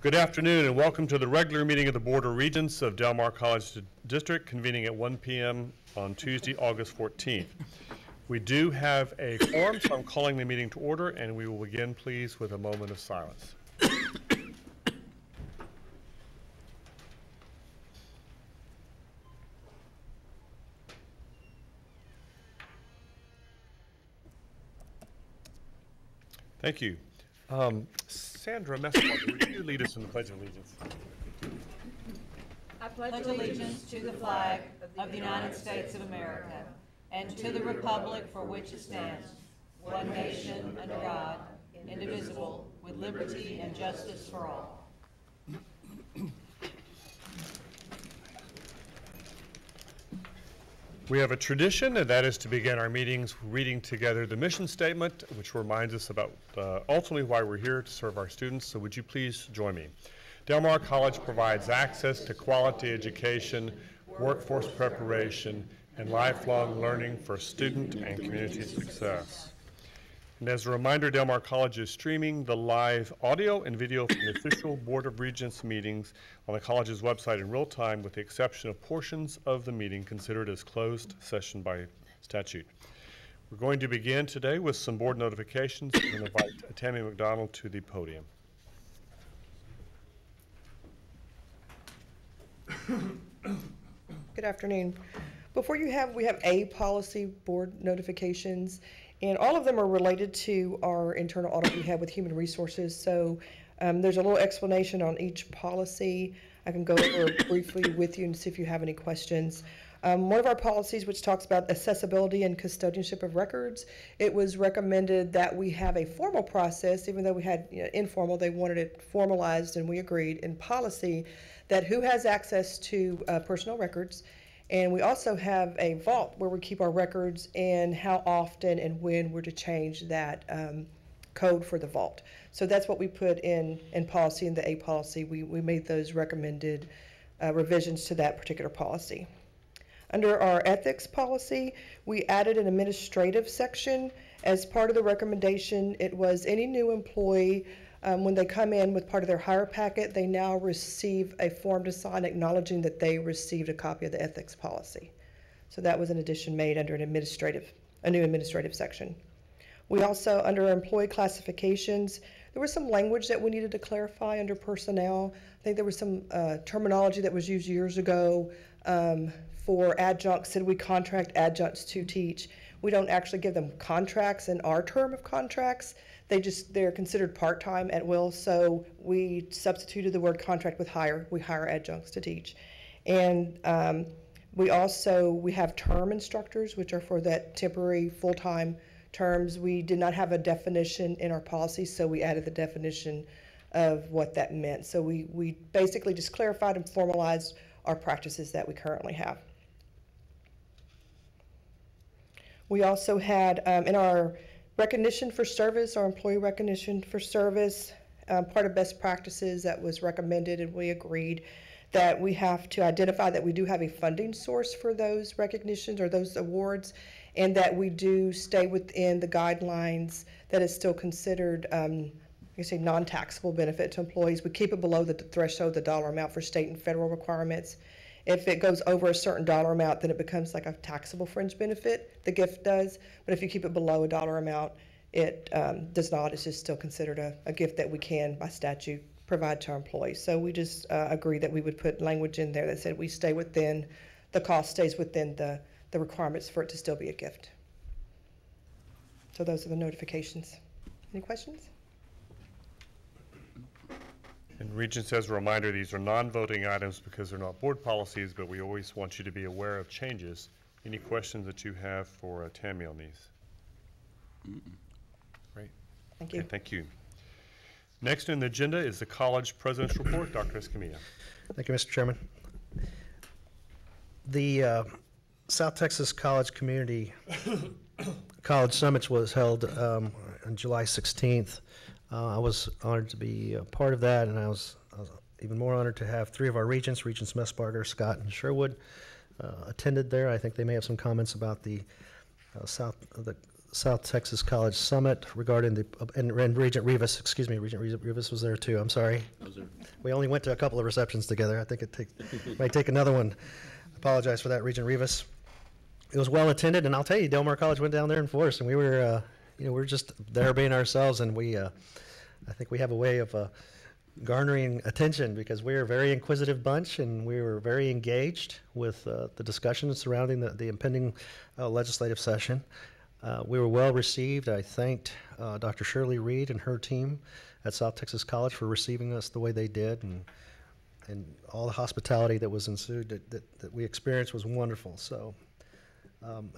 Good afternoon and welcome to the regular meeting of the Board of Regents of Del Mar College District, convening at 1 p.m. on Tuesday, August 14th. We do have a quorum, so I'm calling the meeting to order, and we will begin, please, with a moment of silence. Thank you. Sandra Messwater, would you lead us in the Pledge of Allegiance? I pledge allegiance to the flag of the United States of America and to the republic for which it stands, one nation under God, indivisible, with liberty and justice for all. We have a tradition, and that is to begin our meetings reading together the mission statement, which reminds us about ultimately why we're here, to serve our students. So would you please join me? Del Mar College provides access to quality education, workforce preparation, and lifelong learning for student and community success. And as a reminder, Del Mar College is streaming the live audio and video from the official Board of Regents meetings on the college's website in real time, with the exception of portions of the meeting considered as closed session by statute. We're going to begin today with some board notifications and invite Tammy McDonald to the podium. Good afternoon. Before we have a policy board notifications, and all of them are related to our internal audit we have with human resources. So there's a little explanation on each policy. I can go over briefly with you and see if you have any questions. One of our policies, which talks about accessibility and custodianship of records, it was recommended that we have a formal process, even though we had informal, they wanted it formalized, and we agreed in policy that who has access to personnel records. And we also have a vault where we keep our records, and how often and when we're to change that code for the vault. So that's what we put in policy, in the A policy. We made those recommended revisions to that particular policy. Under our ethics policy, we added an administrative section. As part of the recommendation, it was any new employee, when they come in with part of their hire packet, they now receive a form to sign acknowledging that they received a copy of the ethics policy. So that was an addition made under a new administrative section. We also, under employee classifications, there was some language that we needed to clarify under personnel. I think there was some terminology that was used years ago for adjuncts. Said we contract adjuncts to teach. We don't actually give them contracts in our term of contracts. They're considered part-time at will, so we substituted the word contract with hire. We hire adjuncts to teach. And we have term instructors, which are for that temporary full-time terms. We did not have a definition in our policy, so we added the definition of what that meant. So we basically just clarified and formalized our practices that we currently have. We also had in our recognition for service, our employee recognition for service, part of best practices that was recommended, and we agreed that we have to identify that we do have a funding source for those recognitions or those awards, and that we do stay within the guidelines that is still considered non-taxable benefit to employees. We keep it below the threshold, the dollar amount for state and federal requirements. If it goes over a certain dollar amount, then it becomes like a taxable fringe benefit, the gift does. But if you keep it below a dollar amount, it does not. It's just still considered a gift that we can, by statute, provide to our employees. So we just agreed that we would put language in there that said we stay within, the cost stays within the requirements for it to still be a gift. So those are the notifications. Any questions? And Regents, as a reminder, these are non-voting items because they're not board policies, but we always want you to be aware of changes. Any questions that you have for Tammy on these? Great. Thank you. Okay, thank you. Next on the agenda is the college president's report. Dr. Escamilla. Thank you, Mr. Chairman. The South Texas College Community College Summits was held on July 16th. I was honored to be a part of that, and I was even more honored to have three of our regents Messbarger, Scott, and Sherwood, attended there. I think they may have some comments about the South Texas College Summit regarding the, and Regent Rivas, excuse me, Regent Rivas was there too, I'm sorry. We only went to a couple of receptions together. I think it might take another one. Apologize for that, Regent Rivas. It was well attended, and I'll tell you, Del Mar College went down there in force, and we were, we were just there being ourselves, and I think we have a way of garnering attention because we're a very inquisitive bunch, and we were very engaged with the discussions surrounding the impending legislative session. We were well received. I thanked Dr. Shirley Reed and her team at South Texas College for receiving us the way they did, and all the hospitality that was ensued that we experienced was wonderful. So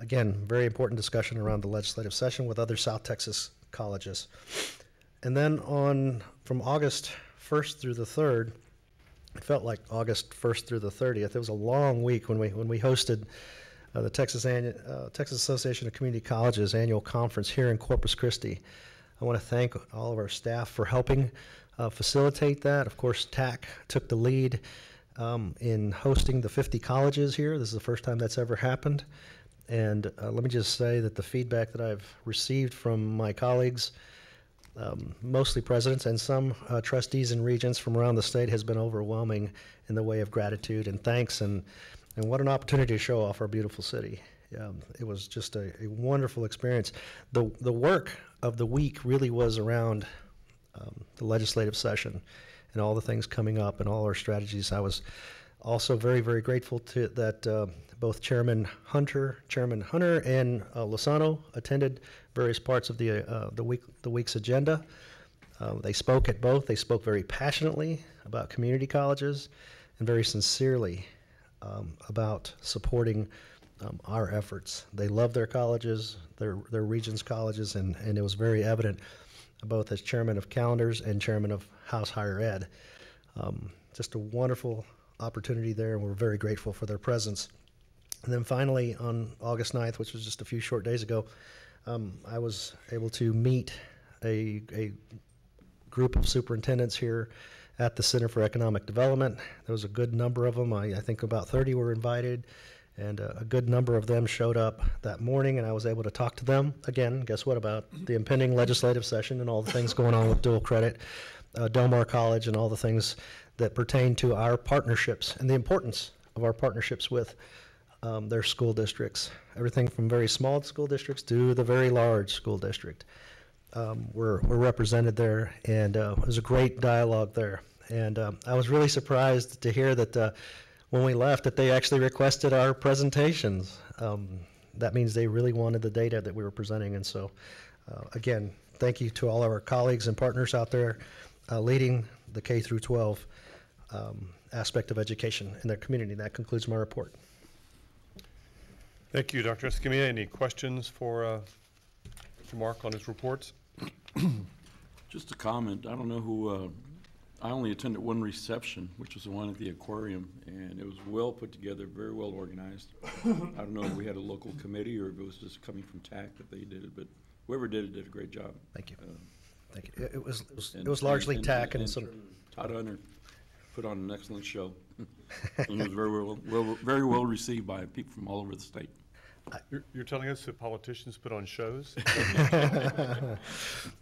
again, very important discussion around the legislative session with other South Texas colleges. And then from August 1st through the 3rd, it felt like August 1st through the 30th. It was a long week when we hosted the Texas Association of Community Colleges annual conference here in Corpus Christi. I want to thank all of our staff for helping facilitate that. Of course, TAC took the lead in hosting the 50 colleges here. This is the first time that's ever happened. And let me just say that the feedback that I've received from my colleagues, mostly presidents and some trustees and regents from around the state, has been overwhelming in the way of gratitude and thanks, and what an opportunity to show off our beautiful city. It was just a wonderful experience. The work of the week really was around the legislative session and all the things coming up and all our strategies. I was also very, very grateful to that both Chairman Hunter and Lozano attended various parts of the week's agenda. They spoke at both. They spoke very passionately about community colleges and very sincerely about supporting our efforts. They love their colleges, their Regents colleges, and it was very evident both as Chairman of Calendars and Chairman of House Higher Ed. Just a wonderful opportunity there, and we're very grateful for their presence. And then finally, on August 9th, which was just a few short days ago, I was able to meet a group of superintendents here at the Center for Economic Development. There was a good number of them. I think about 30 were invited, and a good number of them showed up that morning, and I was able to talk to them. Again, guess what, about the impending legislative session and all the things going on with dual credit, Del Mar College, and all the things that pertain to our partnerships and the importance of our partnerships with their school districts. Everything from very small school districts to the very large school district. We're represented there, and it was a great dialogue there. And I was really surprised to hear that when we left that they actually requested our presentations. That means they really wanted the data that we were presenting. And so, again, thank you to all of our colleagues and partners out there leading the K through 12 aspect of education in their community. That concludes my report. Thank you, Dr. Escamilla. Any questions for Mark on his reports? Just a comment. I don't know who, I only attended one reception, which was the one at the aquarium, and it was well put together, very well organized. I don't know if we had a local committee or if it was just coming from TAC that they did it, but whoever did it did a great job. Thank you. Thank you. It was largely TAC and some. Todd Hunter put on an excellent show, and it was very well received by people from all over the state. You're telling us that politicians put on shows?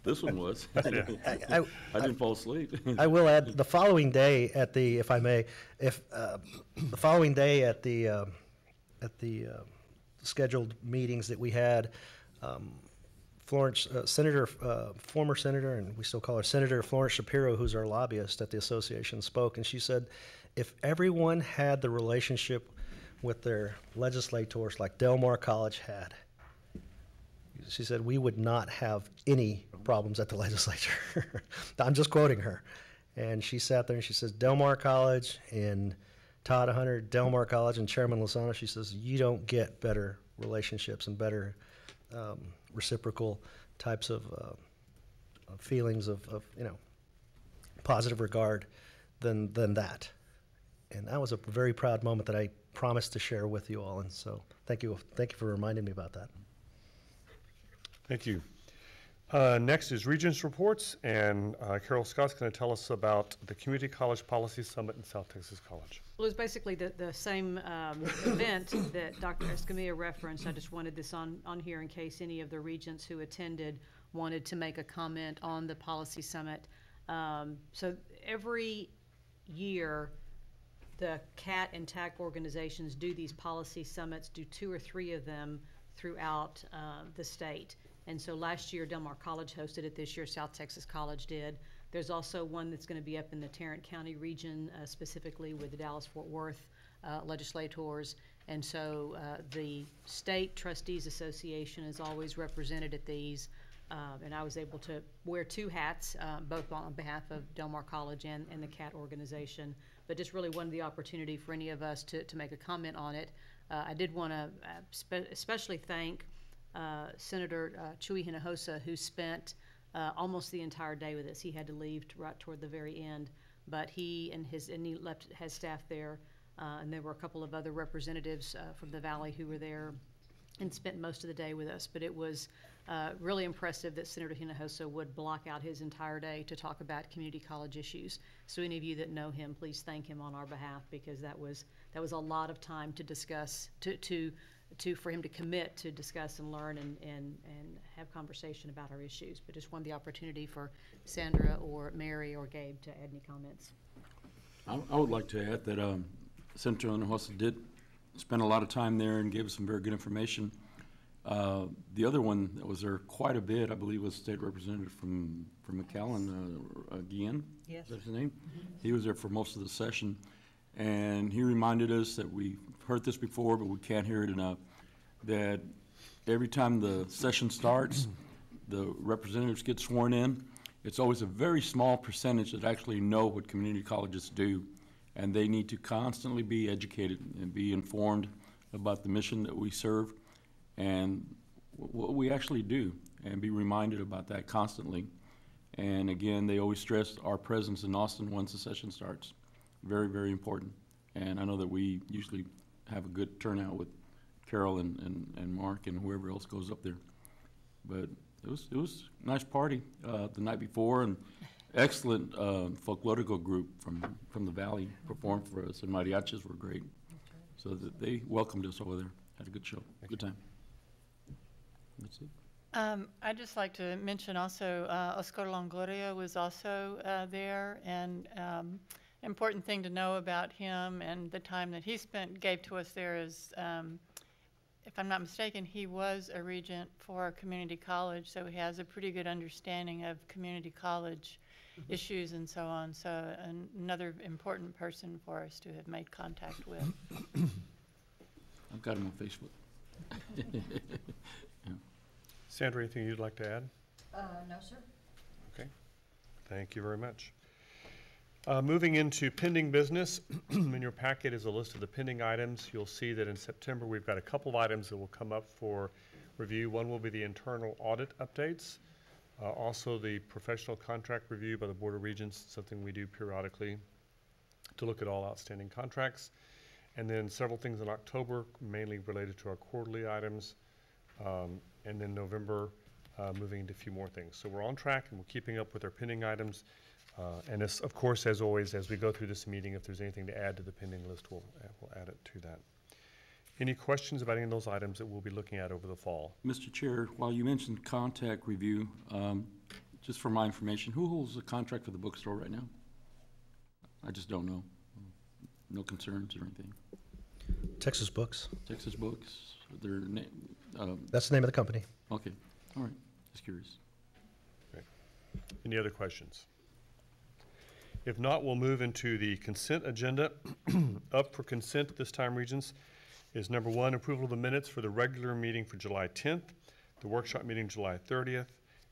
This one was. I didn't fall asleep. I will add, the following day at the, if I may, the following day at the scheduled meetings that we had, Florence, former Senator, and we still call her Senator Florence Shapiro, who's our lobbyist at the association, spoke, and she said, if everyone had the relationship with their legislators like Del Mar College had, she said, we would not have any problems at the legislature. I'm just quoting her. And she sat there and she says, Del Mar College and Todd Hunter, Del Mar College and Chairman Lozano, she says, you don't get better relationships and better reciprocal types of feelings of positive regard than that. And that was a very proud moment that I promised to share with you all. And so thank you for reminding me about that. Thank you. Next is Regents reports, and Carol Scott's going to tell us about the Community College Policy Summit in South Texas College. Well, it was basically the same event that Dr. Escamilla referenced. I just wanted this on here in case any of the regents who attended wanted to make a comment on the policy summit. So every year, the CAT and TAC organizations do these policy summits, do 2 or 3 of them throughout the state. And so last year, Del Mar College hosted it. This year, South Texas College did. There's also one that's going to be up in the Tarrant County region, specifically with the Dallas-Fort Worth legislators. And so the State Trustees Association is always represented at these. And I was able to wear 2 hats, both on behalf of Del Mar College and the CAT organization. But just really wanted the opportunity for any of us to make a comment on it. I did want to especially thank Senator Chuy Hinojosa, who spent almost the entire day with us. He had to leave right toward the very end, but he left his staff there, and there were a couple of other representatives from the Valley who were there and spent most of the day with us. But it was really impressive that Senator Hinojosa would block out his entire day to talk about community college issues. So any of you that know him, please thank him on our behalf, because that was a lot of time to discuss, for him to commit to discuss and learn and have conversation about our issues. But just wanted the opportunity for Sandra or Mary or Gabe to add any comments. I would like to add that Senator Hinojosa did spend a lot of time there and gave us some very good information. The other one that was there quite a bit, I believe, was State Representative from McAllen, Guillen. Yes. Is that his name? He was there for most of the session, and he reminded us that we've heard this before, but we can't hear it enough, that every time the session starts, the representatives get sworn in. It's always a very small percentage that actually know what community colleges do, and they need to constantly be educated and be informed about the mission that we serve and what we actually do, and be reminded about that constantly. And again, they always stress our presence in Austin once the session starts. Very, very important. And I know that we usually have a good turnout with Carol and Mark and whoever else goes up there. But it was a nice party the night before, and excellent folklorico group from the Valley performed for us, and mariachis were great. So that they welcomed us over there. Had a good show, good time. That's it. I'd just like to mention also Oscar Longoria was also there, and important thing to know about him and the time that he gave to us there is, if I'm not mistaken, he was a regent for community college, so he has a pretty good understanding of community college issues and so on. So another important person for us to have made contact with. I've got him on Facebook. Yeah. Sandra, anything you'd like to add? No, sir. Okay, thank you very much. Moving into pending business, in your packet is a list of the pending items. You'll see that in September we've got a couple of items that will come up for review. One will be the internal audit updates. Also the professional contract review by the Board of Regents, something we do periodically to look at all outstanding contracts. And then several things in October, mainly related to our quarterly items. And then November, moving into a few more things. So we're on track and we're keeping up with our pending items. And this, of course, as always, as we go through this meeting, if there's anything to add to the pending list, we'll add it to that. Any questions about any of those items that we'll be looking at over the fall? Mr. Chair, while you mentioned contact review, just for my information, who holds the contract for the bookstore right now? I just don't know. No concerns or anything. Texas Books. Texas Books, their name. That's the name of the company. Okay, all right, just curious. Okay. Any other questions? If not, we'll move into the consent agenda. Up for consent this time, Regents, is number 1, approval of the minutes for the regular meeting for July 10th, the workshop meeting July 30th,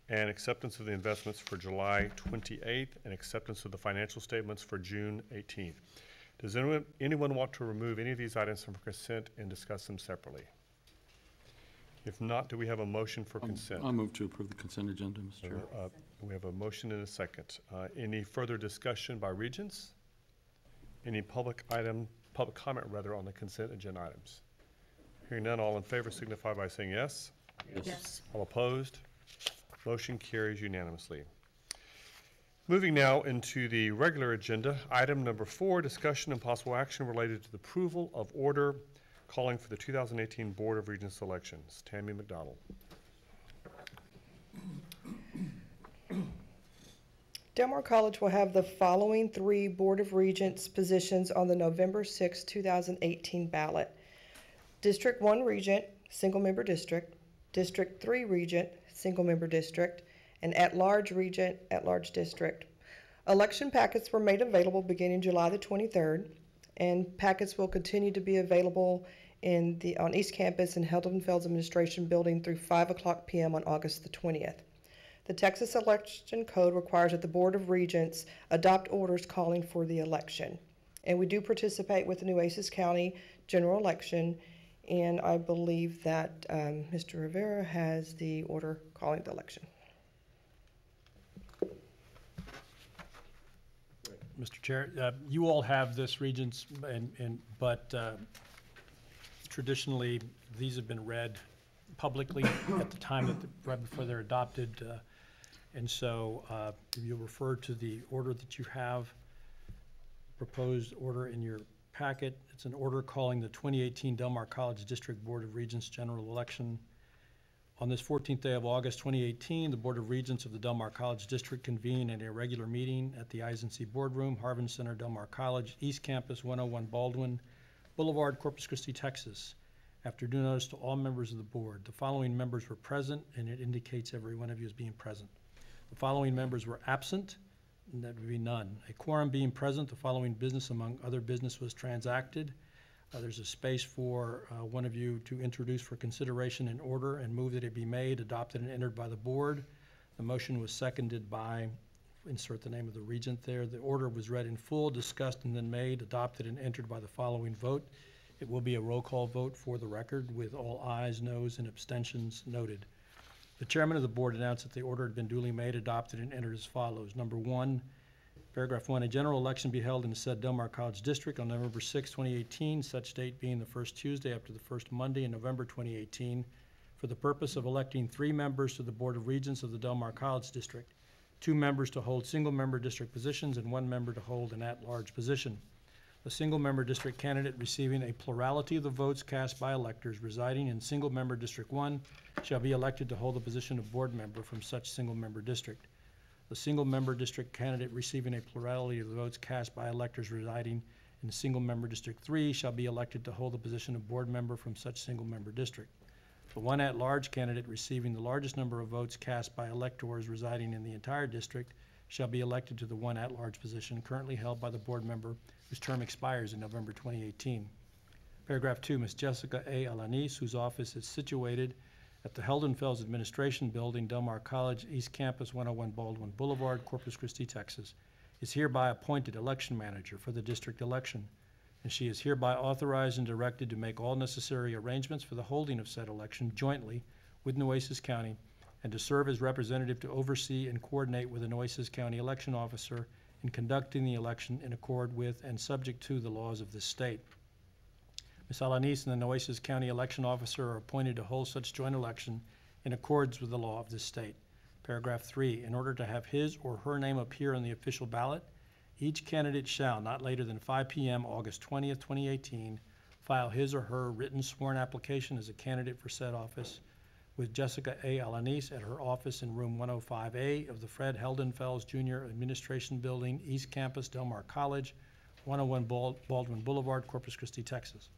and acceptance of the investments for July 28th, and acceptance of the financial statements for June 18th. Does anyone want to remove any of these items from consent and discuss them separately? If not, do we have a motion for consent? I'll move to approve the consent agenda, Mr. Chair. We have a motion and a second. Any further discussion by Regents? Any public comment rather on the consent agenda items? Hearing none, all in favor signify by saying yes. Yes. All opposed? Motion carries unanimously. Moving now into the regular agenda, item number 4, discussion and possible action related to the approval of order calling for the 2018 Board of Regents elections. Tammy McDonald. Del Mar College will have the following 3 Board of Regents positions on the November 6, 2018 ballot. District 1 Regent, single-member district. District 3 Regent, single-member district. And at-large Regent, at-large district. Election packets were made available beginning July the 23rd, and packets will continue to be available on East Campus in Heldenfels Administration Building through 5:00 p.m. on August the 20th. The Texas Election Code requires that the Board of Regents adopt orders calling for the election. And we do participate with the Nueces County general election, and I believe that Mr. Rivera has the order calling the election. Mr. Chair, you all have this, Regents, but traditionally, these have been read publicly at the time right before they're adopted. And so you'll refer to the order that you have, proposed order in your packet. It's an order calling the 2018 Del Mar College District Board of Regents general election. On this 14th day of August 2018, the Board of Regents of the Del Mar College District convened in a regular meeting at the I&C Boardroom, Harvin Center, Del Mar College, East Campus, 101 Baldwin Boulevard, Corpus Christi, Texas. After due notice to all members of the board, the following members were present, and it indicates every one of you as being present. The following members were absent, and that would be none. A quorum being present, the following business among other business was transacted. There's a space for one of you to introduce for consideration and order and move that it be made, adopted, and entered by the board. The motion was seconded by, insert the name of the regent there. The order was read in full, discussed, and then made, adopted, and entered by the following vote. It will be a roll call vote for the record with all ayes, noes, and abstentions noted. The chairman of the board announced that the order had been duly made, adopted, and entered as follows. Number 1, paragraph 1, a general election be held in the said Del Mar College District on November 6, 2018, such date being the first Tuesday after the first Monday in November 2018, for the purpose of electing 3 members to the Board of Regents of the Del Mar College District, 2 members to hold single-member district positions, and 1 member to hold an at-large position. The single-member district candidate receiving a plurality of the votes cast by electors residing in single-member District 1 shall be elected to hold the position of board member from such single-member district. The single-member district candidate receiving a plurality of the votes cast by electors residing in single-member District 3 shall be elected to hold the position of board member from such single-member district. The one at-large candidate receiving the largest number of votes cast by electors residing in the entire district shall be elected to the one at-large position currently held by the board member whose term expires in November 2018. Paragraph 2, Ms. Jessica A. Alanis, whose office is situated at the Heldenfels Administration Building, Del Mar College, East Campus, 101 Baldwin Boulevard, Corpus Christi, Texas, is hereby appointed election manager for the district election, and she is hereby authorized and directed to make all necessary arrangements for the holding of said election jointly with Nueces County, and to serve as representative to oversee and coordinate with the Nueces County election officer in conducting the election in accord with and subject to the laws of this state. Ms. Alanis and the Nueces County election officer are appointed to hold such joint election in accordance with the law of this state. Paragraph 3, in order to have his or her name appear on the official ballot, each candidate shall, not later than 5 p.m. August 20th, 2018, file his or her written sworn application as a candidate for said office with Jessica A. Alanis at her office in room 105A of the Fred Heldenfels Jr. Administration Building, East Campus, Del Mar College, 101 Baldwin Boulevard, Corpus Christi, Texas.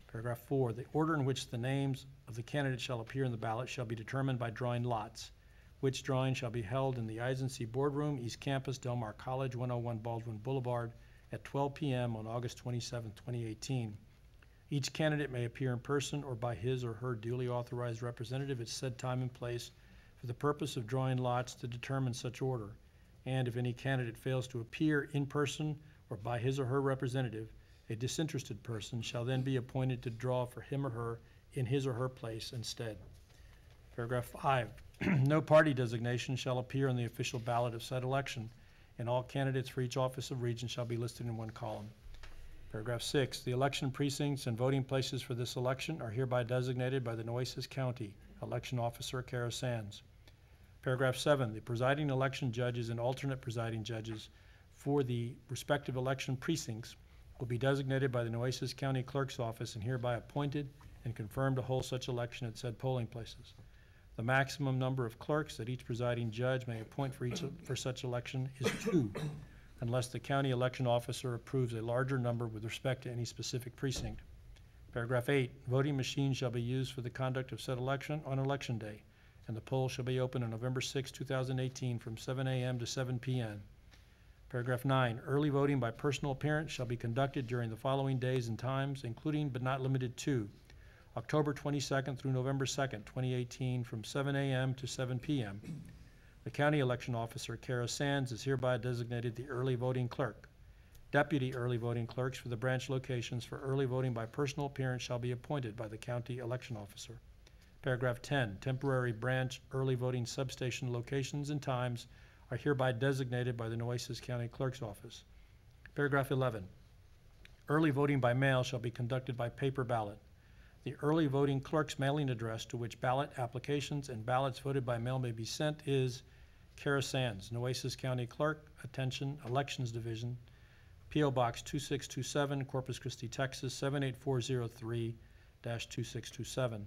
Paragraph 4, the order in which the names of the candidates shall appear in the ballot shall be determined by drawing lots, which drawing shall be held in the I&C Boardroom, East Campus, Del Mar College, 101 Baldwin Boulevard, at 12 p.m. on August 27, 2018. Each candidate may appear in person or by his or her duly authorized representative at said time and place for the purpose of drawing lots to determine such order. And if any candidate fails to appear in person or by his or her representative, a disinterested person shall then be appointed to draw for him or her in his or her place instead. Paragraph 5, no party designation shall appear on the official ballot of said election, and all candidates for each office of regent shall be listed in one column. Paragraph 6, the election precincts and voting places for this election are hereby designated by the Nueces County Election Officer, Kara Sands. Paragraph 7, the presiding election judges and alternate presiding judges for the respective election precincts will be designated by the Nueces County Clerk's Office and hereby appointed and confirmed to hold such election at said polling places. The maximum number of clerks that each presiding judge may appoint for such election is 2, unless the county election officer approves a larger number with respect to any specific precinct. Paragraph 8, voting machines shall be used for the conduct of said election on election day, and the poll shall be open on November 6, 2018 from 7 a.m. to 7 p.m. Paragraph 9, early voting by personal appearance shall be conducted during the following days and times, including but not limited to October 22nd through November 2nd, 2018 from 7 a.m. to 7 p.m. The county election officer, Kara Sands, is hereby designated the early voting clerk. Deputy early voting clerks for the branch locations for early voting by personal appearance shall be appointed by the county election officer. Paragraph 10, temporary branch early voting substation locations and times are hereby designated by the Nueces County Clerk's Office. Paragraph 11, early voting by mail shall be conducted by paper ballot. The early voting clerk's mailing address to which ballot applications and ballots voted by mail may be sent is Kara Sands, Nueces County Clerk, attention, Elections Division, P.O. Box 2627, Corpus Christi, Texas 78403-2627.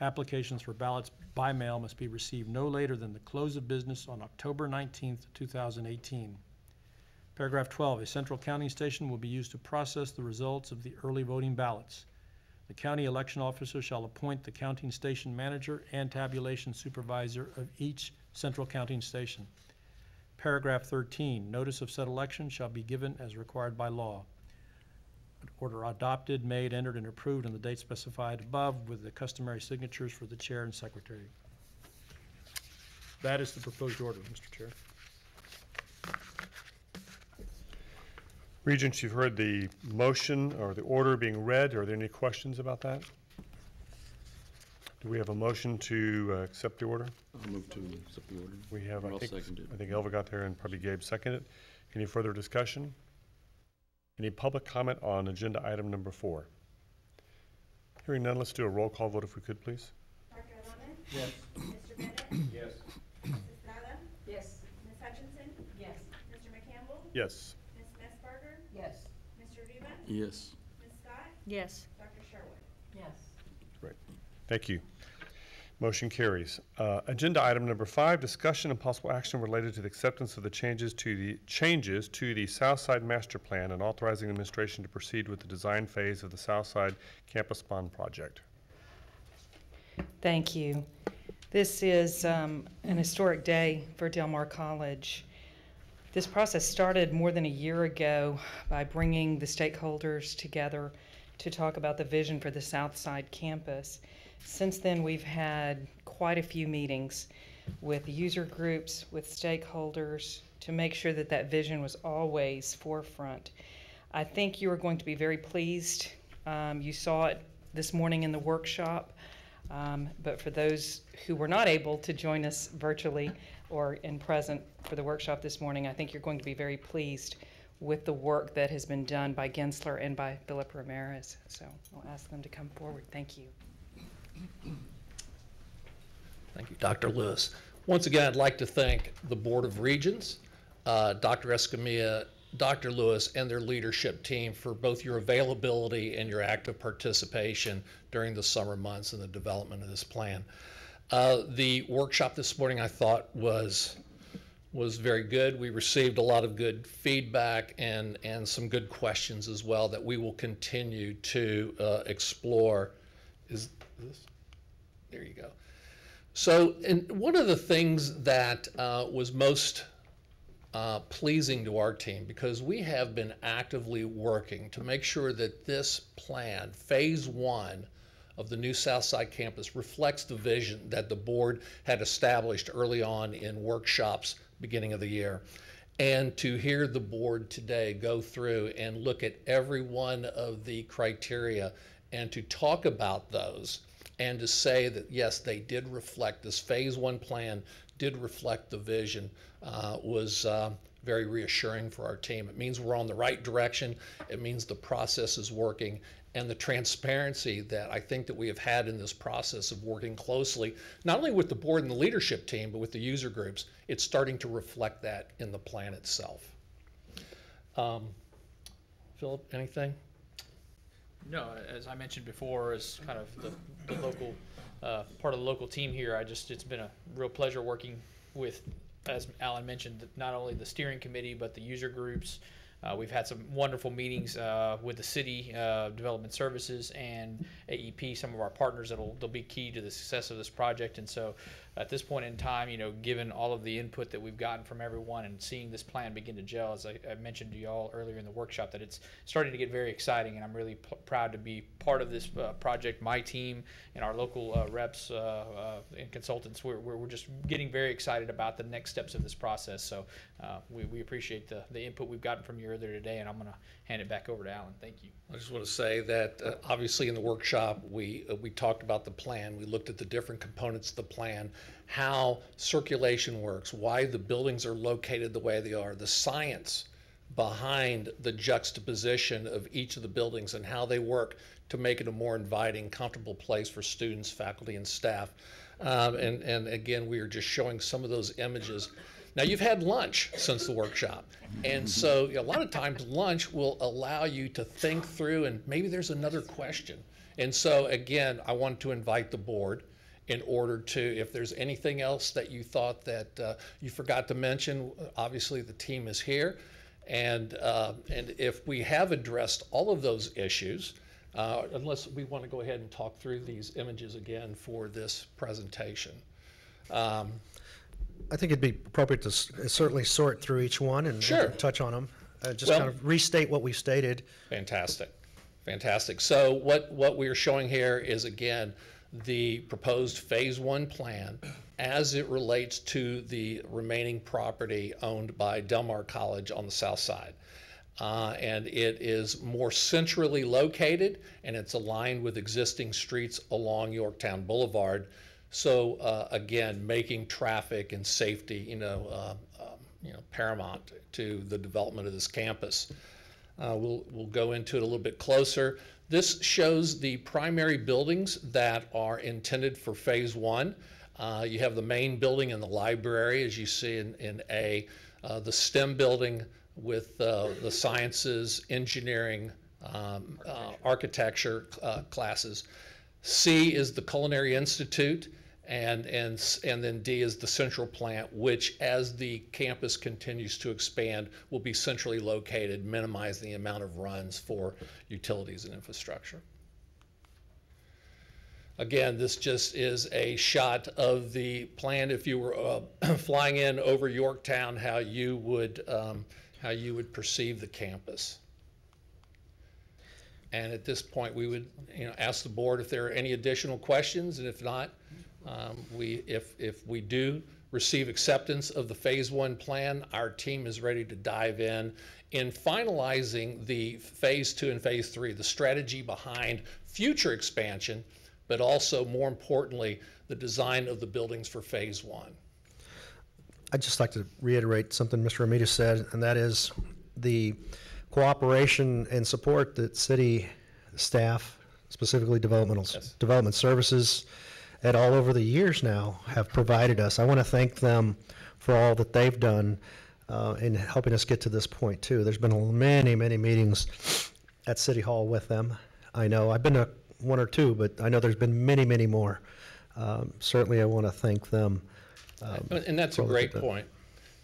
Applications for ballots by mail must be received no later than the close of business on October 19th, 2018. Paragraph 12, a central counting station will be used to process the results of the early voting ballots. The county election officer shall appoint the counting station manager and tabulation supervisor of each central counting station. Paragraph 13, notice of said election shall be given as required by law. Order adopted, made, entered, and approved on the date specified above with the customary signatures for the chair and secretary. That is the proposed order, Mr. Chair. Regents, you've heard the motion or the order being read. Are there any questions about that? Do we have a motion to accept the order? I'll move to accept the order. We have, I'll second it. I think Elva got there and probably Gabe seconded it. Any further discussion? Any public comment on agenda item number 4? Hearing none, let's do a roll call vote if we could, please. Dr. Lemon? Yes. Mr. Bennett? Yes. Ms. Estrada? Yes. Ms. Hutchinson? Yes. Mr. McCampbell? Yes. Ms. Messbarger? Yes. Mr. Rivas? Yes. Ms. Scott? Yes. Dr. Sherwood? Yes. Great. Thank you. Motion carries. Agenda item number 5, discussion and possible action related to the acceptance of the changes to the Southside Master Plan and authorizing administration to proceed with the design phase of the Southside Campus Bond Project. Thank you. This is an historic day for Del Mar College. This process started more than a year ago by bringing the stakeholders together to talk about the vision for the Southside campus. Since then, we've had quite a few meetings with user groups, with stakeholders, to make sure that that vision was always forefront. I think you are going to be very pleased. You saw it this morning in the workshop, but for those who were not able to join us virtually or in present for the workshop this morning, I think you're going to be very pleased with the work that has been done by Gensler and by Philip Ramirez. So I'll ask them to come forward. Thank you. Thank you, Dr. Lewis. Once again, I'd like to thank the Board of Regents, Dr. Escamilla, Dr. Lewis, and their leadership team for both your availability and your active participation during the summer months in the development of this plan. The workshop this morning I thought was very good. We received a lot of good feedback and some good questions as well that we will continue to explore. Is this? There you go. So, and one of the things that was most pleasing to our team, because we have been actively working to make sure that this plan, phase 1 of the new Southside campus, reflects the vision that the board had established early on in workshops beginning of the year. And to hear the board today go through and look at every one of the criteria and to talk about those and to say that, yes, they did reflect, this phase 1 plan did reflect the vision, was very reassuring for our team. It means we're on the right direction. It means the process is working, and the transparency that I think that we have had in this process of working closely, not only with the board and the leadership team, but with the user groups, it's starting to reflect that in the plan itself. Philip, anything? No, as I mentioned before, as kind of the local, part of the local team here, it's been a real pleasure working with, as Alan mentioned, not only the steering committee, but the user groups. We've had some wonderful meetings with the city, development services, and AEP, some of our partners they'll be key to the success of this project. And so at this point in time, given all of the input that we've gotten from everyone and seeing this plan begin to gel, as I mentioned to you all earlier in the workshop, that it's starting to get very exciting, and I'm really proud to be part of this project. My team and our local reps and consultants, we're just getting very excited about the next steps of this process. So we appreciate the input we've gotten from you earlier today, and I'm going to hand it back over to Alan. Thank you. I just want to say that obviously in the workshop we talked about the plan. We looked at the different components of the plan, how circulation works, why the buildings are located the way they are, the science behind the juxtaposition of each of the buildings and how they work to make it a more inviting, comfortable place for students, faculty, and staff. And again, we are just showing some of those images. Now, you've had lunch since the workshop, and so a lot of times lunch will allow you to think through, and maybe there's another question. And so again, I want to invite the board in order to, if there's anything else that you thought that you forgot to mention, obviously the team is here. And if we have addressed all of those issues, unless we want to go ahead and talk through these images again for this presentation. I think it'd be appropriate to certainly sort through each one and Sure. touch on them. Just Well, kind of restate what we've stated. Fantastic. Fantastic. So what we are showing here is, again, the proposed phase 1 plan as it relates to the remaining property owned by Del Mar College on the south side. And it is more centrally located, and it's aligned with existing streets along Yorktown Boulevard. So again, making traffic and safety, paramount to the development of this campus. We'll go into it a little bit closer. This shows the primary buildings that are intended for phase 1. You have the main building and the library, as you see in A, the STEM building with the sciences, engineering, architecture classes. C is the Culinary Institute, and then D is the central plant, which as the campus continues to expand will be centrally located, minimizing the amount of runs for utilities and infrastructure. Again, this just is a shot of the plan if you were flying in over Yorktown, how you would perceive the campus. And at this point, we would ask the board if there are any additional questions, and if not, if we do receive acceptance of the phase 1 plan, our team is ready to dive in finalizing the phase 2 and phase 3, the strategy behind future expansion, but also more importantly, the design of the buildings for phase 1. I'd just like to reiterate something Mr. Ramita said, and that is the cooperation and support that city staff, specifically development services, at all over the years now have provided us. I want to thank them for all that they've done in helping us get to this point too. There's been many, many meetings at City Hall with them. I know I've been to one or two, but I know there's been many, many more. Certainly I want to thank them. And that's a great point,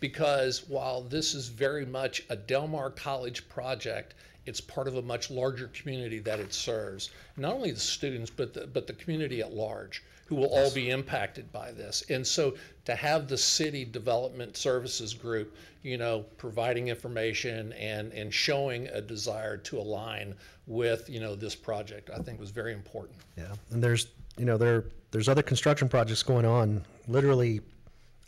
because while this is very much a Del Mar College project, it's part of a much larger community that it serves. Not only the students, but the community at large, who will all be impacted by this. And so to have the city development services group, providing information and showing a desire to align with, this project, I think was very important. Yeah, and there's other construction projects going on, literally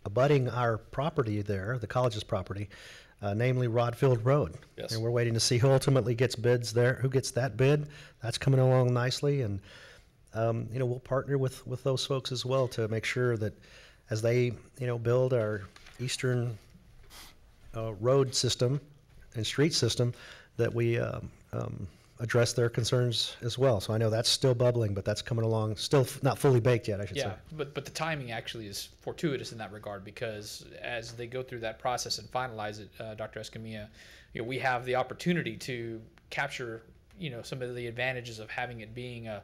abutting our property there, the college's property, namely Rodfield Road. Yes. And we're waiting to see who ultimately gets bids there, who gets that bid. That's coming along nicely, and we'll partner with those folks as well to make sure that as they build our eastern road system and street system, that we address their concerns as well. So I know that's still bubbling, but that's coming along, still not fully baked yet, I should say. Yeah, but the timing actually is fortuitous in that regard, because as they go through that process and finalize it, Dr. Escamilla, we have the opportunity to capture, some of the advantages of having it being a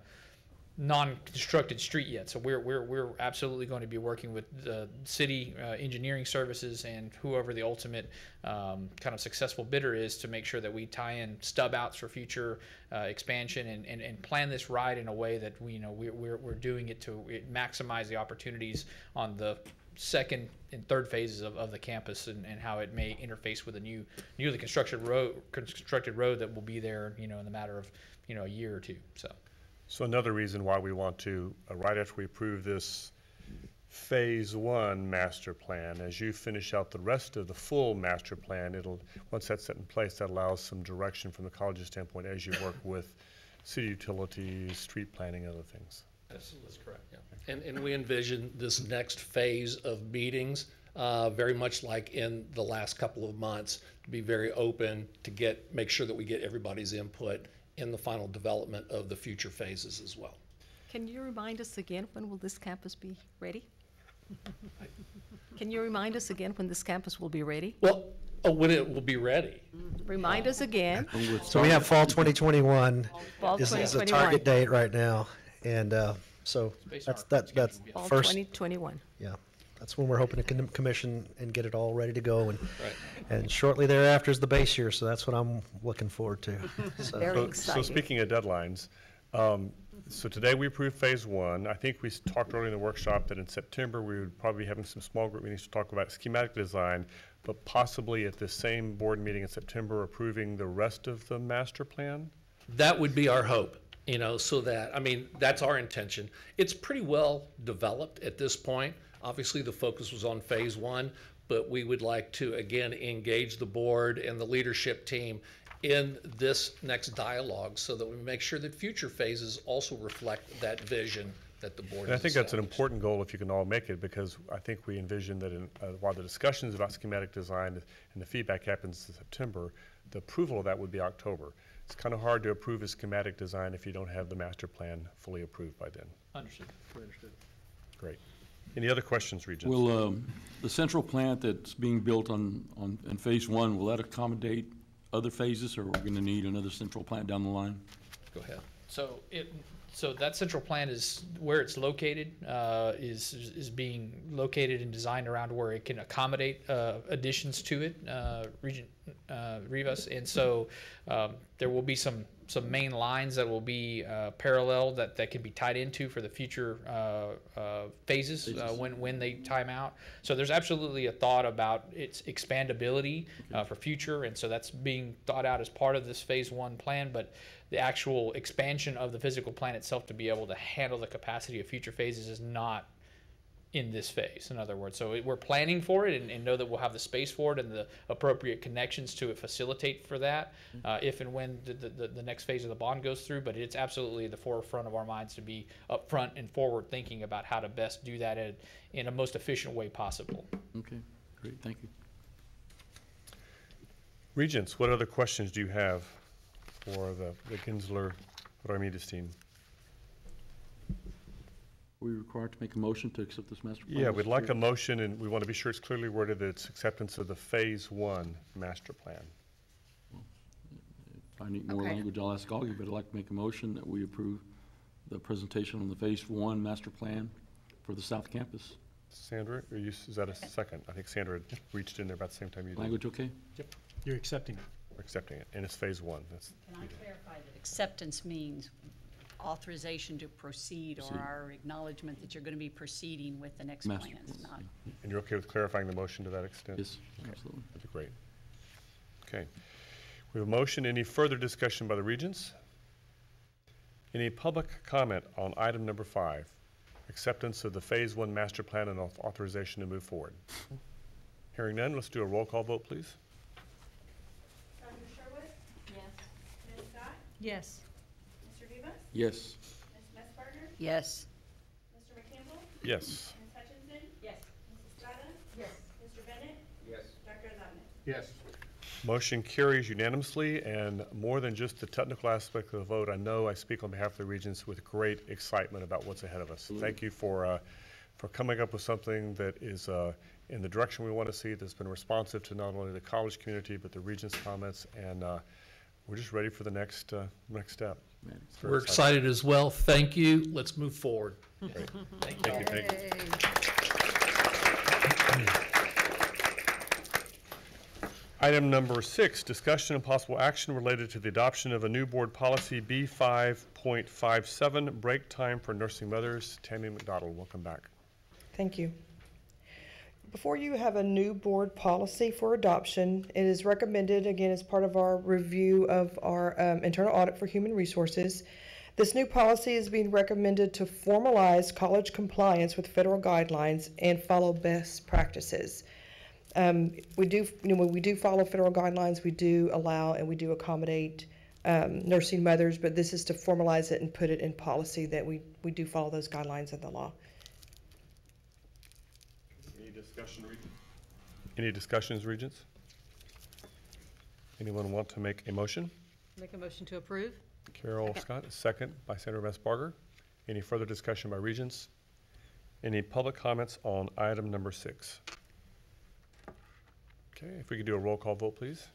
non-constructed street yet. So we're absolutely going to be working with the city engineering services and whoever the ultimate kind of successful bidder is, to make sure that we tie in stub outs for future expansion and plan this ride in a way that we're doing it to maximize the opportunities on the second and third phases of the campus, and how it may interface with a newly constructed road that will be there in the matter of a year or two. So another reason why we want to, right after we approve this phase 1 master plan, as you finish out the rest of the full master plan, once that's set in place, that allows some direction from the college's standpoint as you work with city utilities, street planning, other things. That's correct, yeah. And we envision this next phase of meetings, very much like in the last couple of months, to be very open, to make sure that we get everybody's input in the final development of the future phases as well. Can you remind us again, when will this campus be ready? Can you remind us again when this campus will be ready? Well, when it will be ready. Remind us again. So we have fall 2021 Fall is a 2021. target date right now. And so that's Fall first, 2021. yeah, that's when we're hoping to commission and get it all ready to go. And Right. and shortly thereafter is the base year, so that's what I'm looking forward to. So, Very So exciting. speaking of deadlines, so today we approved phase 1. I think we talked earlier in the workshop that in September we would probably be having some small group meetings to talk about schematic design, but possibly at the same board meeting in September approving the rest of the master plan? That would be our hope, so that, that's our intention. It's pretty well developed at this point. Obviously, the focus was on phase 1, but we would like to, again, engage the board and the leadership team in this next dialogue, so that we make sure that future phases also reflect that vision that the board And I has think that's an established. important goal if you can all make it, because I think we envision that while the discussions about schematic design and the feedback happens in September, the approval of that would be October. It's kind of hard to approve a schematic design if you don't have the master plan fully approved by then. Understood. Great. Any other questions, Regents? Will the central plant that's being built in phase 1, will that accommodate other phases, or are we going to need another central plant down the line? Go ahead. So that central plant is where it's located, is being located and designed around where it can accommodate additions to it, Regent Rivas. And so there will be some main lines that will be parallel that can be tied into for the future phases when they time out. So there's absolutely a thought about its expandability for future, and so that's being thought out as part of this phase 1 plan. But the actual expansion of the physical plant itself to be able to handle the capacity of future phases is not in this phase, in other words. So we're planning for it and know that we'll have the space for it and the appropriate connections to facilitate for that if and when the next phase of the bond goes through. But it's absolutely the forefront of our minds to be upfront and forward thinking about how to best do that in a most efficient way possible. Okay, great, thank you. Regents, what other questions do you have for the Ginsler Ramirez team? Are we required to make a motion to accept this master plan? Yeah, we'd like a motion, and we want to be sure it's clearly worded that it's acceptance of the phase 1 master plan. If I need more Okay. language, I'll ask Augie, but I'd like to make a motion that we approve the presentation on the phase 1 master plan for the South Campus. Sandra, is that a second? I think Sandra had reached in there about the same time you did. Language okay? You're accepting it. We're accepting it, and it's phase 1. That's, Can I clarify that acceptance means authorization to proceed or our acknowledgement that you're going to be proceeding with the next Master plans, plan, not and you're okay with clarifying the motion to that extent? Yes, absolutely. That'd be great. Okay. We have a motion. Any further discussion by the Regents? Any public comment on item number 5? Acceptance of the phase 1 master plan and authorization to move forward. Hearing none, let's do a roll call vote, please. Dr. Sherwood? Yes. Ms. Scott? Yes. Mr. Rivas? Yes, Ms. Messbarger? Yes. Mr. McCampbell? Yes. Ms. Hutchinson? Yes. Mrs. Estrada? Yes. Mr. Bennett? Yes. Dr. Adame? Yes. Motion carries unanimously, and more than just the technical aspect of the vote, I know I speak on behalf of the Regents with great excitement about what's ahead of us. Thank you for coming up with something that is in the direction we want to see, that's been responsive to not only the college community, but the Regents' comments, and we're just ready for the next step. We're excited as well. Thank you. Let's move forward. Thank you. Thank you. Item number 6, discussion and possible action related to the adoption of a new board policy B5.57, break time for nursing mothers. Tammy McDonald, welcome back. Thank you. Before you have a new board policy for adoption, it is recommended, again, as part of our review of our internal audit for human resources. This new policy is being recommended to formalize college compliance with federal guidelines and follow best practices. We do follow federal guidelines. We do allow and we do accommodate nursing mothers, but this is to formalize it and put it in policy that we do follow those guidelines in the law. Any discussions, Regents? Anyone want to make a motion? Make a motion to approve? Carol Scott, a second by Senator Messbarger. Any further discussion by Regents? Any public comments on item number 6? Okay, if we could do a roll call vote, please.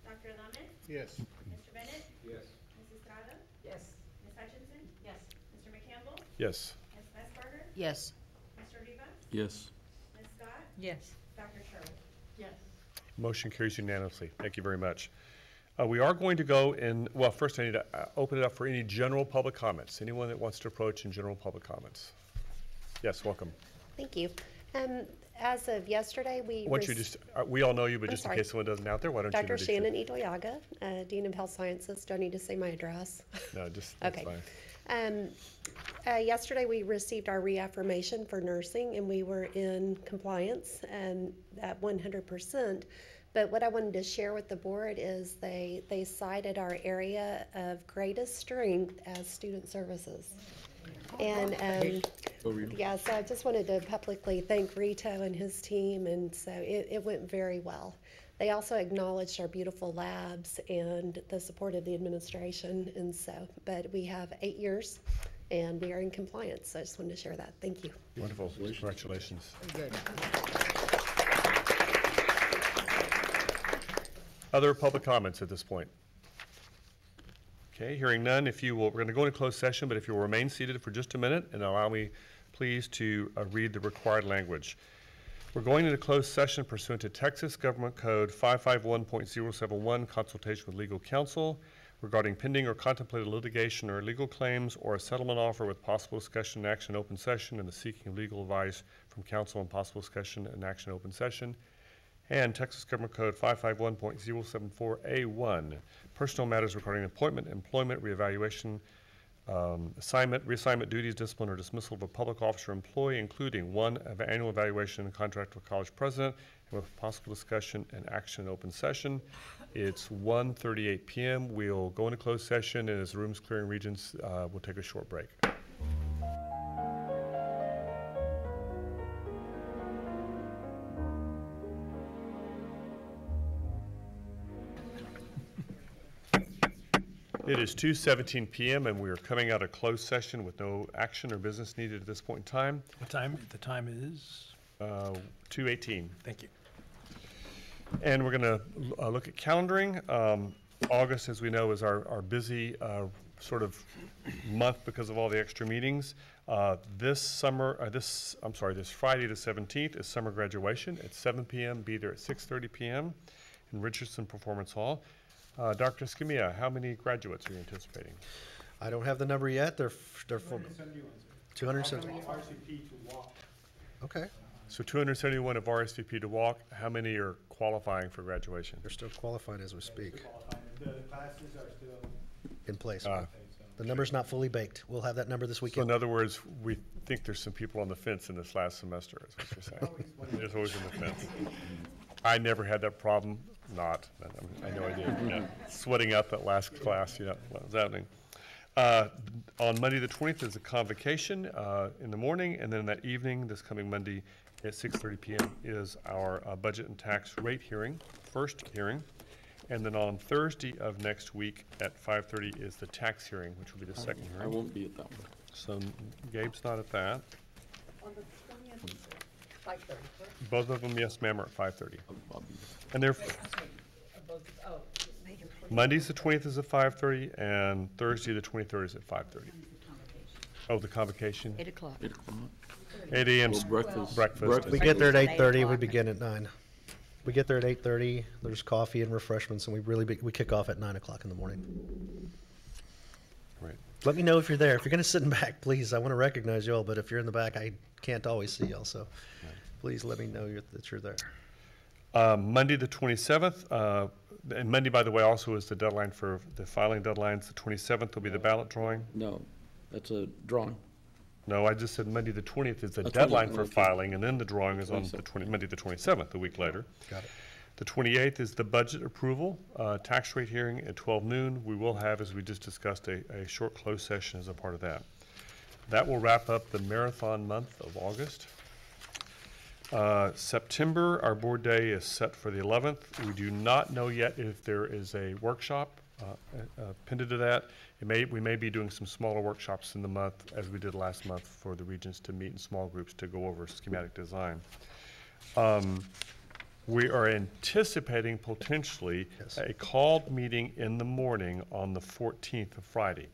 Dr. Lemon? Yes. Mr. Bennett? Yes. Mrs. Estrada? Yes. Ms. Hutchinson? Yes. Mr. McCampbell? Yes. Ms. Messbarger? Yes. Mr. Rivas? Yes. Ms. Scott? Yes. Dr. Sherwood? Yes. Motion carries unanimously. Thank you very much. We are going to go in, well, first I need to open it up for any general public comments. Anyone that wants to approach in general public comments? Yes, welcome. Thank you. As of yesterday, we we all know you, but I'm just sorry. in case someone doesn't out there, why don't you Dr. introduce Shannon Idoyaga, Dean of Health Sciences. Do I need to say my address? No, just, that's Okay. fine. Yesterday, we received our reaffirmation for nursing, and we were in compliance at 100%. But what I wanted to share with the board is they cited our area of greatest strength as student services. And yeah, so I just wanted to publicly thank Rito and his team, and so it went very well. They also acknowledged our beautiful labs and the support of the administration, and so, but we have 8 years and we are in compliance, so I just wanted to share that. Thank you. Wonderful. Congratulations. Good. Other public comments at this point? Okay, hearing none, we're going to go into closed session, but if you will remain seated for just a minute and allow me, please, to read the required language. We're going into closed session pursuant to Texas Government Code 551.071, consultation with legal counsel regarding pending or contemplated litigation or legal claims or a settlement offer with possible discussion and action in open session and the seeking of legal advice from counsel on possible discussion and action in open session. And Texas Government Code 551.074A1, personal matters regarding appointment, employment, reevaluation, assignment, reassignment duties, discipline, or dismissal of a public officer or employee, including 1, annual evaluation and contract with college president, and with possible discussion and action in open session. It's 1:38 p.m. We'll go into closed session, and as the room's clearing, Regents, we'll take a short break. It is 2:17 p.m. and we are coming out of closed session with no action or business needed at this point in time. What time? The time is? 2:18. Thank you. And we're going to look at calendaring. August, as we know, is our busy sort of month because of all the extra meetings. This Friday the 17th is summer graduation at 7 p.m. Be there at 6:30 p.m. in Richardson Performance Hall. Dr. Escamilla, how many graduates are you anticipating? I don't have the number yet. They're full. 271. Okay. So 271 have RSVP to walk. How many are qualifying for graduation? They're still qualifying as we speak. The classes are still In place. The number's not fully baked. We'll have that number this So weekend. in other words, we think there's some people on the fence in this last semester, is what you're saying. There's always on the fence. I never had that problem. I know I did. Yeah. Sweating out that last class, what was happening. On Monday the 20th is a convocation in the morning, and then that evening, this coming Monday at 6:30 p.m. is our budget and tax rate hearing, first hearing. And then on Thursday of next week at 5:30 is the tax hearing, which will be the second I hearing. won't be at that one. So Gabe's not at that. On the 20th, 5:30, correct? Both of them, yes, ma'am, are at 5:30. I'll be And they're, Monday's the 20th is at 5:30, and Thursday the 23rd is at 5:30. Oh, the convocation? 8 o'clock. 8 o'clock. 8 a.m. Well, breakfast. breakfast. We get there at 8:30, we begin at 9. We get there at 8:30, there's coffee and refreshments, and we kick off at 9 o'clock in the morning. Right. Let me know if you're there. If you're gonna sit in back, please, I wanna recognize you all, but if you're in the back, I can't always see y'all, so please let me know that you're there. Monday, the 27th, and Monday, by the way, also is the deadline for the filing deadlines. The 27th will be the ballot drawing. No, that's a drawing. No, I just said Monday, the 20th is the 20th, deadline for okay. filing, and then the drawing is on the 27th. Monday, the 27th, a week later. Got it. The 28th is the budget approval, tax rate hearing at 12 noon. We will have, as we just discussed, a short closed session as a part of that. That will wrap up the marathon month of August. September, our board day is set for the 11th. We do not know yet if there is a workshop appended to that. We may be doing some smaller workshops in the month, as we did last month for the Regents to meet in small groups to go over schematic design. We are anticipating potentially a called meeting in the morning on the 14th of Friday.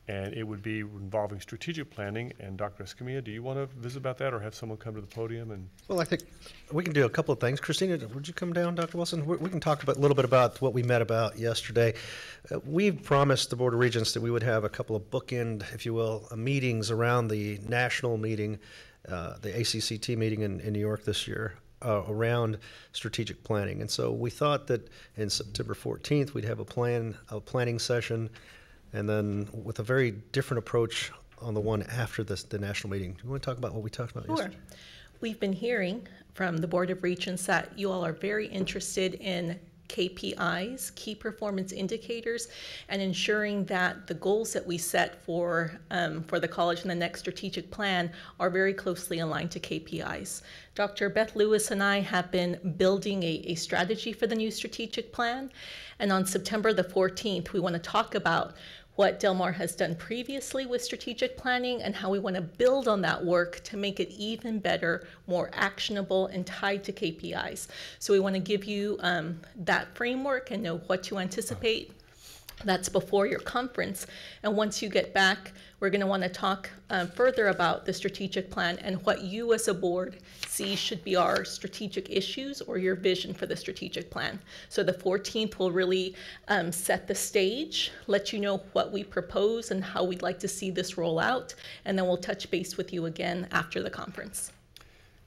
And it would be involving strategic planning. And Dr. Escamilla, do you want to visit about that or have someone come to the podium? And Well, I think we can do a couple of things. Christina, would you come down, Dr. Wilson? We can talk a little bit about what we met about yesterday. We promised the Board of Regents that we would have a couple of bookend, if you will, meetings around the national meeting, the ACCT meeting in New York this year, around strategic planning. And so we thought that in September 14th, we'd have a planning session, and then with a very different approach on the one after the national meeting. Do you want to talk about what we talked about yesterday? Sure. We've been hearing from the Board of Regents that you all are very interested in KPIs, key performance indicators, and ensuring that the goals that we set for the college in the next strategic plan are very closely aligned to KPIs. Dr. Beth Lewis and I have been building a strategy for the new strategic plan, and on September the 14th, we want to talk about what Del Mar has done previously with strategic planning and how we want to build on that work to make it even better, more actionable, and tied to KPIs. So we want to give you that framework and know what to anticipate. That's before your conference. And once you get back, we're going to want to talk further about the strategic plan and what you as a board see should be our strategic issues or your vision for the strategic plan. So the 14th will really set the stage, let you know what we propose and how we'd like to see this roll out, and then we'll touch base with you again after the conference.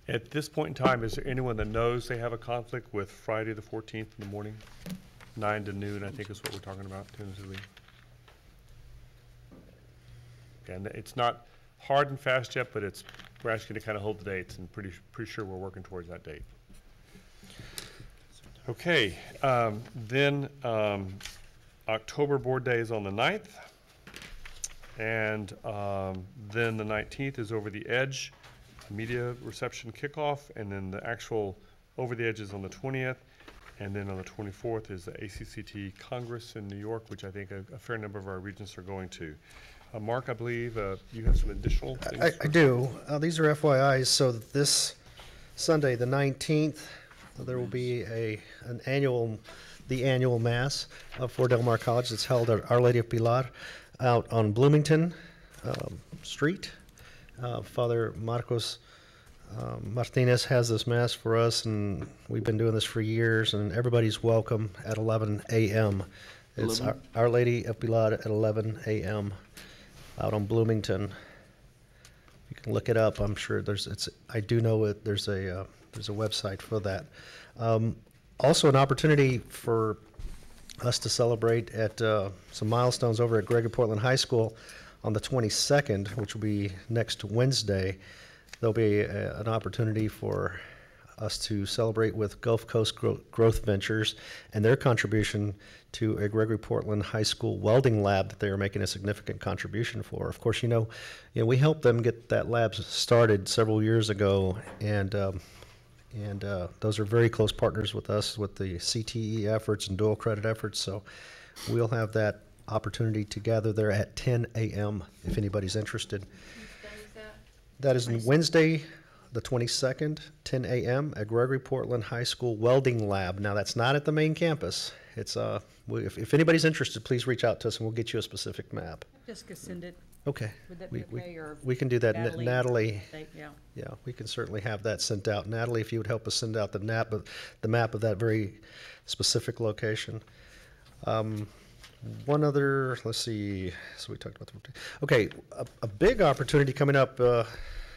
at this point in time, is there anyone that knows they have a conflict with Friday the 14th in the morning? 9 to noon, I think is what we're talking about tentatively. And it's not hard and fast yet, but we're asking to kind of hold the dates, and pretty sure we're working towards that date. Okay, then October board day is on the 9th, and then the 19th is Over the Edge, media reception kickoff, and then the actual Over the Edge is on the 20th, and then on the 24th is the ACCT Congress in New York, which I think a fair number of our regents are going to. Mark, I believe you have some additional things. I do. These are FYIs. So this Sunday, the 19th, there will be the annual Mass for Del Mar College. It's held at Our Lady of Pilar out on Bloomington Street. Father Marcos Martinez has this Mass for us, and we've been doing this for years, and everybody's welcome at 11 a.m. It's Our Lady of Pilar at 11 a.m. out on Bloomington. You can look it up. I'm sure I do know it. There's a website for that. Also, an opportunity for us to celebrate at some milestones over at Gregory Portland High School on the 22nd, which will be next Wednesday. There'll be an opportunity for us to celebrate with Gulf Coast Growth Ventures and their contribution to a Gregory Portland High School welding lab that they are making a significant contribution for. Of course, you know, we helped them get that lab started several years ago, and those are very close partners with us with the CTE efforts and dual credit efforts. So we'll have that opportunity to gather there at 10 a.m. if anybody's interested. That is Wednesday, the 22nd, 10 a.m. at Gregory Portland High School Welding Lab. Now, that's not at the main campus. It's if anybody's interested, please reach out to us and we'll get you a specific map. Jessica, send it. Okay. Would that be okay, or we can do that. Natalie? Yeah, we can certainly have that sent out. Natalie, if you would help us send out the map of that very specific location. One other, let's see, so we talked about okay, a big opportunity coming up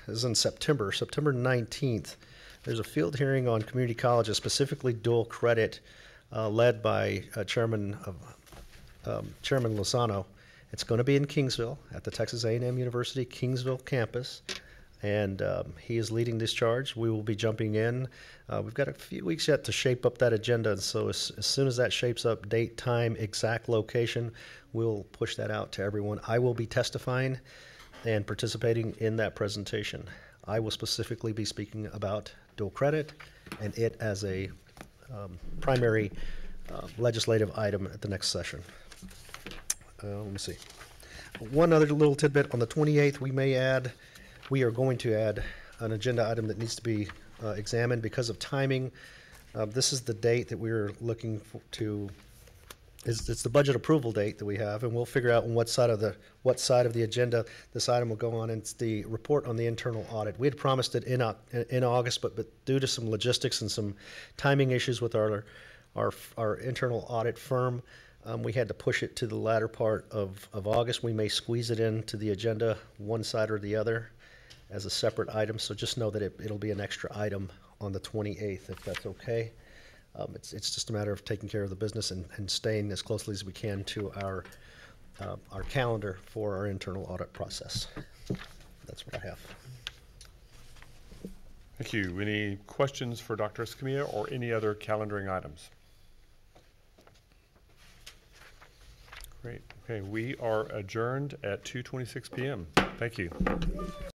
is in September 19th. There's a field hearing on community colleges, specifically dual credit, led by Chairman Lozano. It's going to be in Kingsville at the Texas A&M University Kingsville campus, and he is leading this charge. We will be jumping in. We've got a few weeks yet to shape up that agenda, and so as soon as that shapes up, date, time, exact location, we'll push that out to everyone. I will be testifying and participating in that presentation. I will specifically be speaking about dual credit and it as a primary legislative item at the next session. Let me see. One other little tidbit, on the 28th, we are going to add an agenda item that needs to be examined because of timing. This is the date that we're looking to, it's the budget approval date that we have, and we'll figure out on what side of the agenda this item will go on, and it's the report on the internal audit. We had promised it in August, but due to some logistics and some timing issues with our internal audit firm, we had to push it to the latter part of August. We may squeeze it into the agenda one side or the other as a separate item, so just know that it'll be an extra item on the 28th, if that's okay. It's just a matter of taking care of the business and staying as closely as we can to our calendar for our internal audit process. That's what I have. Thank you. Any questions for Dr. Escamilla or any other calendaring items? Great. Okay, we are adjourned at 2:26 p.m. Thank you.